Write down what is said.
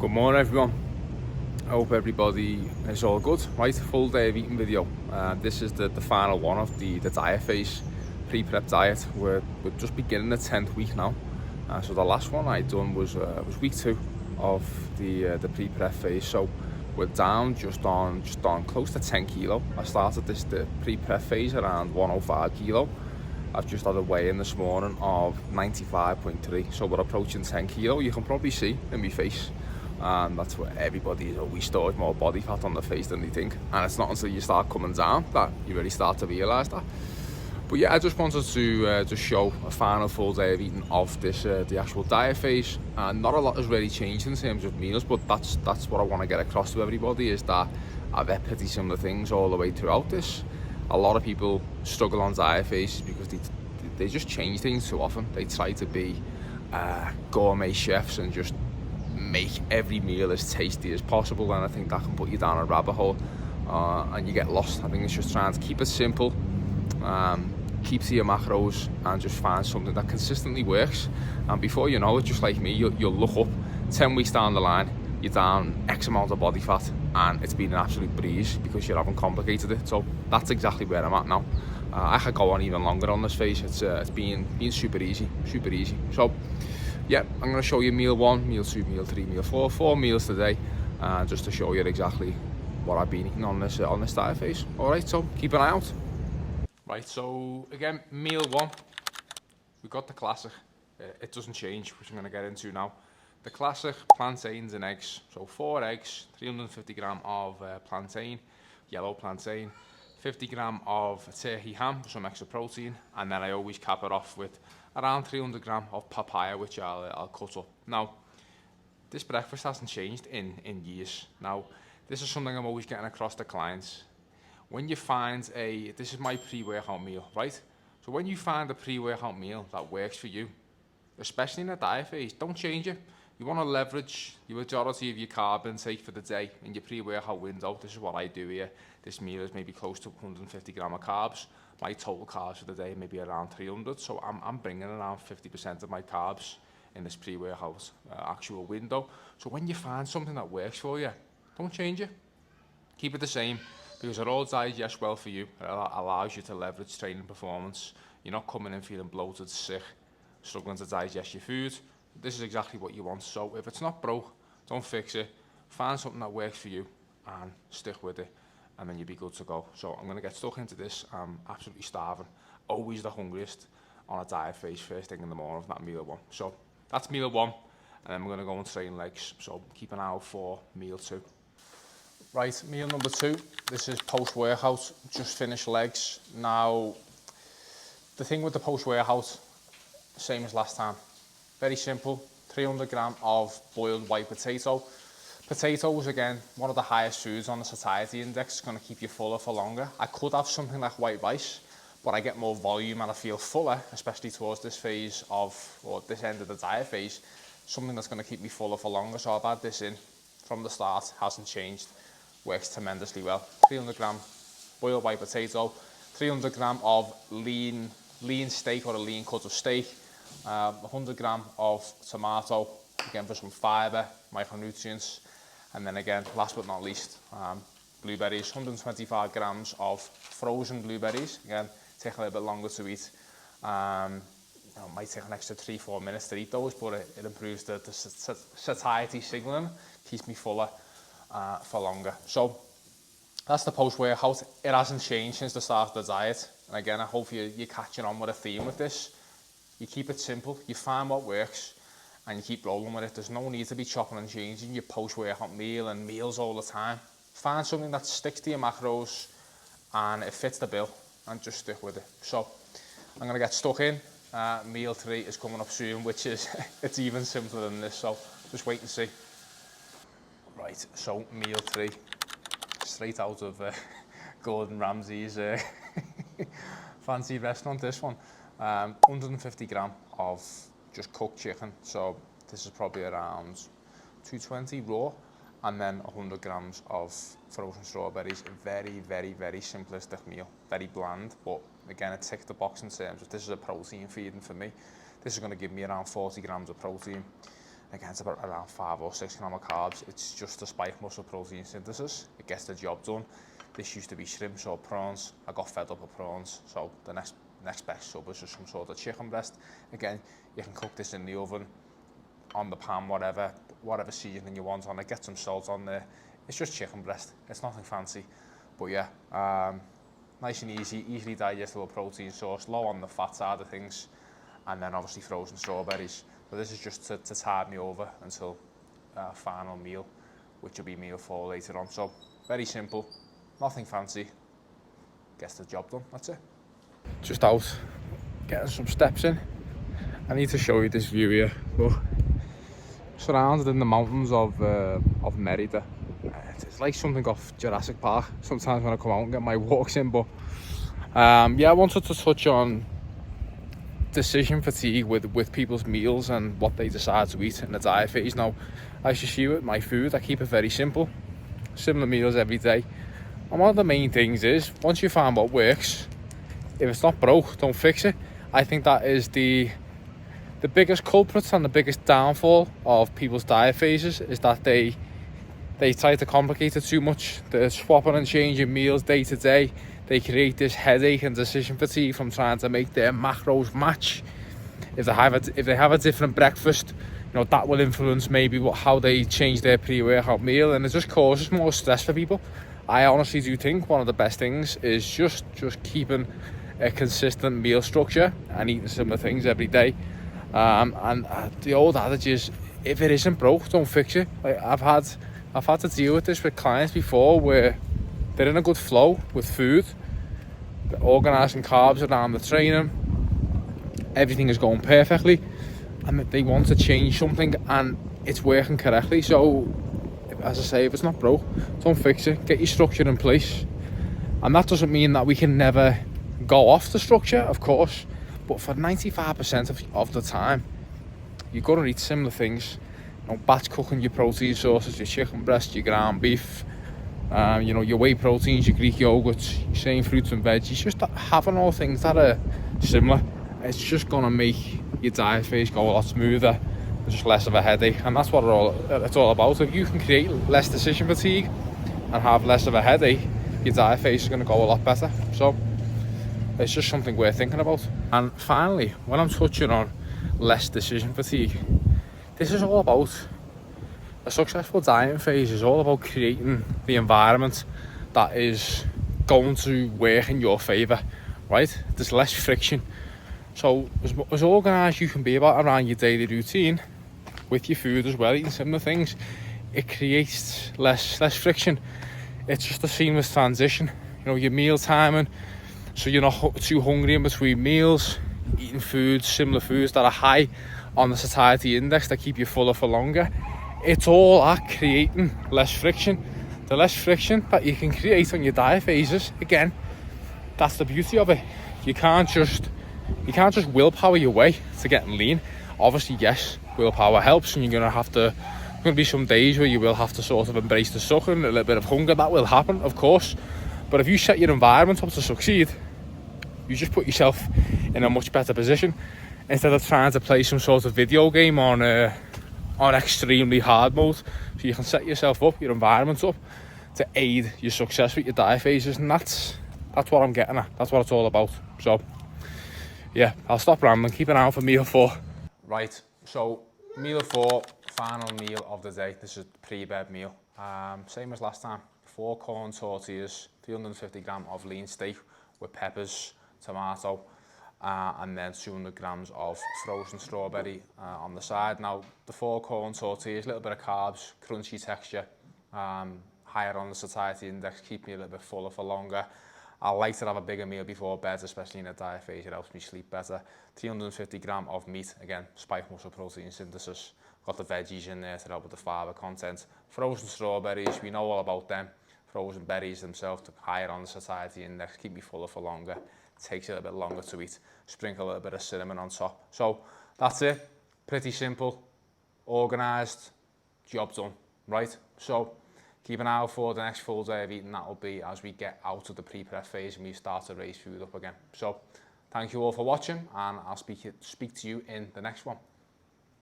Good morning, everyone. I hope everybody is all good. Right, full day of eating video. This is the final one of the diet phase, pre-prep diet. We're just beginning the 10th week now. So the last one I done was week 2 of the pre-prep phase. So we're down just on close to 10 kilo. I started the pre-prep phase around 105 kilo. I've just had a weigh-in this morning of 95.3, so we're approaching 10 kilo. You can probably see in my face, and that's what everybody is always stores more body fat on the face than they think. And it's not until you start coming down that you really start to realise that. But yeah, I just wanted to just show a final full day of eating of this the actual diet phase. And not a lot has really changed in terms of meals, but that's what I want to get across to everybody, is that I've ate pretty similar things all the way throughout this. A lot of people struggle on diet phases because they just change things too often. They try to be gourmet chefs and just make every meal as tasty as possible, and I think that can put you down a rabbit hole and you get lost. I think it's just trying to keep it simple, keep to your macros, and just find something that consistently works. And before you know it, just like me, you'll look up 10 weeks down the line, you're down X amount of body fat, and it's been an absolute breeze because you haven't complicated it. So that's exactly where I'm at now. I could go on even longer on this phase. It's been super easy. So yeah, I'm going to show you meal 1, meal 2, meal 3, meal 4, 4 meals today, just to show you exactly what I've been eating on this diet phase. All right, so keep an eye out. Right, so again, meal 1, we've got the classic. It doesn't change, which I'm going to get into now. The classic plantains and eggs. So 4 eggs, 350 gram of plantain, yellow plantain, 50 gram of turkey ham for some extra protein, and then I always cap it off with around 300 gram of papaya, which I'll cut up. Now, this breakfast hasn't changed in years. Now, this is something I'm always getting across to clients. When you find this is my pre-workout meal, right? So when you find a pre-workout meal that works for you, especially in a diet phase, don't change it. You want to leverage the majority of your carb intake for the day in your pre-workout window. This is what I do here. This meal is maybe close to 150 gram of carbs. My total carbs for the day may be around 300. So I'm bringing around 50% of my carbs in this pre-workout actual window. So when you find something that works for you, don't change it. Keep it the same, because it all digests well for you. It allows you to leverage training performance. You're not coming in feeling bloated, sick, struggling to digest your food. This is exactly what you want. So if it's not broke, don't fix it. Find something that works for you and stick with it, and then you'll be good to go. So I'm going to get stuck into this. I'm absolutely starving. Always the hungriest on a diet phase first thing in the morning of that meal 1. So that's meal 1, and then we're going to go and train legs. So keep an eye out for meal 2. Right, meal number 2. This is post-workout, just finished legs. Now, the thing with the post-workout, same as last time. Very simple, 300 gram of boiled white potato. Potatoes, again, one of the highest foods on the satiety index. It's going to keep you fuller for longer. I could have something like white rice, but I get more volume and I feel fuller, especially towards this phase or this end of the diet phase. Something that's going to keep me fuller for longer. So I've had this in from the start, hasn't changed, works tremendously well. 300 gram boiled white potato, 300 gram of lean steak or a lean cut of steak, 100 gram of tomato, again for some fibre, micronutrients, and then again, last but not least, blueberries, 125 grams of frozen blueberries. Again, take a little bit longer to eat. It might take an extra 3-4 minutes to eat those, but it improves the satiety signaling, keeps me fuller for longer. So that's the post-workout. It hasn't changed since the start of the diet. And again, I hope you're catching on with a theme with this. You keep it simple, you find what works, and you keep rolling with it. There's no need to be chopping and changing your post-workout meal and meals all the time. Find something that sticks to your macros and it fits the bill, and just stick with it. So I'm going to get stuck in. Meal 3 is coming up soon, which is it's even simpler than this, so just wait and see. Right, so meal 3, straight out of Gordon Ramsay's fancy restaurant, this one. 150 gram of just cooked chicken, so this is probably around 220 raw, and then 100 grams of frozen strawberries. Very, very, very simplistic meal, very bland, but again, it ticked the box in terms of this is a protein feeding for me. This is going to give me around 40 grams of protein. Again, it's about around 5 or 6 grams of carbs. It's just to spike muscle protein synthesis. It gets the job done. This used to be shrimps or prawns. I got fed up with prawns, so the next best sub is just some sort of chicken breast. Again, you can cook this in the oven, on the pan, whatever seasoning you want on it. Get some salt on there. It's just chicken breast. It's nothing fancy, but yeah, nice and easy, easily digestible protein source, low on the fat side of things, and then obviously frozen strawberries. But this is just to tide me over until final meal, which will be meal 4 later on. So very simple, nothing fancy, gets the job done, that's it. Just out, getting some steps in. I need to show you this view here. Look, surrounded in the mountains of Merida. It's like something off Jurassic Park sometimes when I come out and get my walks in. But yeah, I wanted to touch on decision fatigue with people's meals and what they decide to eat in the diet phase. Now, as you see with my food, I keep it very simple, similar meals every day. And one of the main things is, once you find what works, if it's not broke, don't fix it. I think that is the biggest culprit and the biggest downfall of people's diet phases, is that they try to complicate it too much. They're swapping and changing meals day to day. They create this headache and decision fatigue from trying to make their macros match. If they have a different breakfast, you know, that will influence maybe how they change their pre-workout meal, and it just causes more stress for people. I honestly do think one of the best things is just keeping a consistent meal structure and eating similar things every day. And the old adage is, if it isn't broke, don't fix it. Like, I've had to deal with this with clients before, where they're in a good flow with food, they're organising carbs around the training, everything is going perfectly, and they want to change something and it's working correctly. So, as I say, if it's not broke, don't fix it. Get your structure in place. And that doesn't mean that we can never go off the structure, of course, but for 95% of the time, you're going to eat similar things. You know, batch cooking your protein sources, your chicken breast, your ground beef, you know, your whey proteins, your Greek yogurts, your same fruits and veggies. Just having all things that are similar, it's just going to make your diet phase go a lot smoother, just less of a headache. And that's what it's all about. If you can create less decision fatigue and have less of a headache, your diet phase is going to go a lot better. So it's just something worth thinking about. And finally, when I'm touching on less decision fatigue, this is all about a successful diet phase. Is all about creating the environment that is going to work in your favour, right? There's less friction. So as organised you can be around your daily routine with your food as well, eating similar things, it creates less friction. It's just a seamless transition. You know, your meal timing, so you're not too hungry in between meals, eating foods, similar foods that are high on the satiety index that keep you fuller for longer. It's all at creating less friction. The less friction that you can create on your diet phases, again, that's the beauty of it. You can't just willpower your way to getting lean. Obviously, yes, willpower helps, and you're going to be some days where you will have to sort of embrace the suffering, a little bit of hunger. That will happen, of course. But if you set your environment up to succeed, you just put yourself in a much better position, instead of trying to play some sort of video game on extremely hard mode. So you can set yourself up, your environment up, to aid your success with your diet phases, and that's what I'm getting at. That's what it's all about. So yeah, I'll stop rambling. Keep an eye out for meal 4. Right, so meal 4, final meal of the day. This is a pre-bed meal. Same as last time. 4 corn tortillas, 350 grams of lean steak with peppers, tomato, and then 200 grams of frozen strawberry on the side. Now, the 4 corn tortillas, a little bit of carbs, crunchy texture, higher on the satiety index, keep me a little bit fuller for longer. I like to have a bigger meal before bed, especially in a diet phase. It helps me sleep better. 350 grams of meat, again, spike muscle protein synthesis. Got the veggies in there to help with the fibre content. Frozen strawberries, we know all about them. Frozen berries themselves, higher on the satiety index, keep me fuller for longer. It takes a little bit longer to eat. Sprinkle a little bit of cinnamon on top. So that's it. Pretty simple, organised, job done, right? So keep an eye out for the next full day of eating. That will be as we get out of the pre-prep phase and we start to raise food up again. So thank you all for watching, and I'll speak to you in the next one.